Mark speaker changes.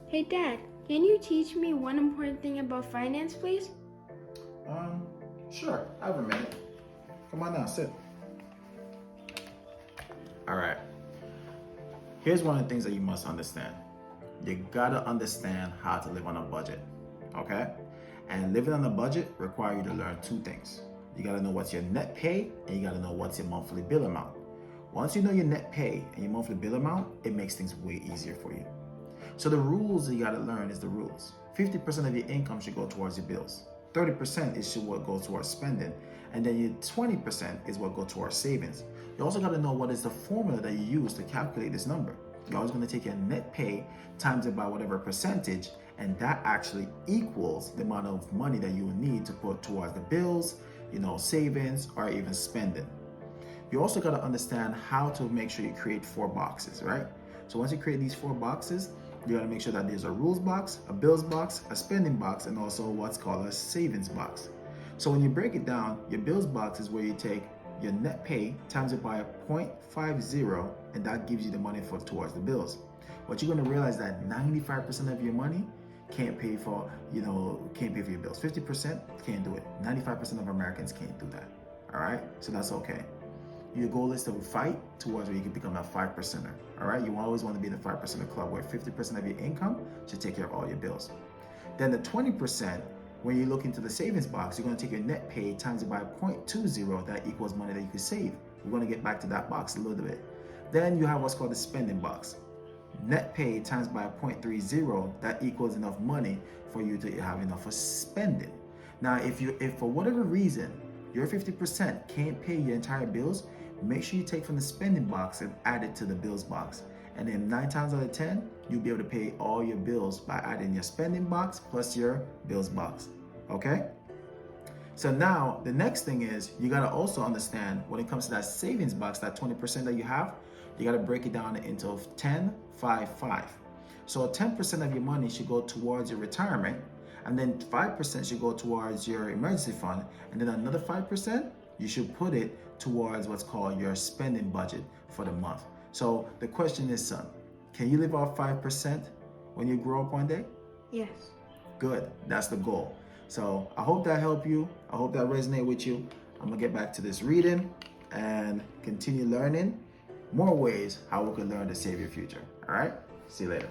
Speaker 1: Hey Dad, can you teach me one important thing about finance, please?
Speaker 2: Um, sure. I have a minute. Come on now, sit. All right. Here's one of the things that you must understand. You gotta understand how to live on a budget, okay? And living on a budget requires you to learn two things. You gotta know what's your net pay, and you gotta know what's your monthly bill amount. Once you know your net pay and your monthly bill amount, it makes things way easier for you. So the rules that you gotta learn is the rules. 50% of your income should go towards your bills. 30% is what goes towards spending, and then your 20% is what goes towards savings. You also gotta know what is the formula that you use to calculate this number. You're always gonna take your net pay, times it by whatever percentage, and that actually equals the amount of money that you will need to put towards the bills, savings, or even spending. You also got to understand how to make sure you create 4 boxes, right? So once you create these 4 boxes, you got to make sure that there's a rules box, a bills box, a spending box, and also what's called a savings box. So when you break it down, your bills box is where you take your net pay times it by 0.50, and that gives you the money for towards the bills. But you're going to realize that 95% of your money can't pay for your bills. 50% can't do it. 95% of Americans can't do that. All right? So that's okay. Your goal is to fight towards where you can become a 5%er. All right, you always want to be in the 5%er club where 50% of your income should take care of all your bills. Then the 20%, when you look into the savings box, you're going to take your net pay times it by 0.20, that equals money that you can save. We're going to get back to that box a little bit. Then you have what's called the spending box. Net pay times by 0.30, that equals enough money for you to have enough for spending. Now, if for whatever reason your 50% can't pay your entire bills, make sure you take from the spending box and add it to the bills box. And then 9 times out of 10, you'll be able to pay all your bills by adding your spending box plus your bills box. Okay? So now the next thing is you gotta also understand when it comes to that savings box, that 20% that you have, you gotta break it down into 10, 5, 5. So 10% of your money should go towards your retirement, and then 5% should go towards your emergency fund, and then another 5% you should put it towards what's called your spending budget for the month. So the question is, son, can you live off 5% when you grow up one day?
Speaker 1: Yes.
Speaker 2: Good, that's the goal. So I hope that helped you. I hope that resonated with you. I'm gonna get back to this reading and continue learning more ways how we can learn to save your future. All right, see you later.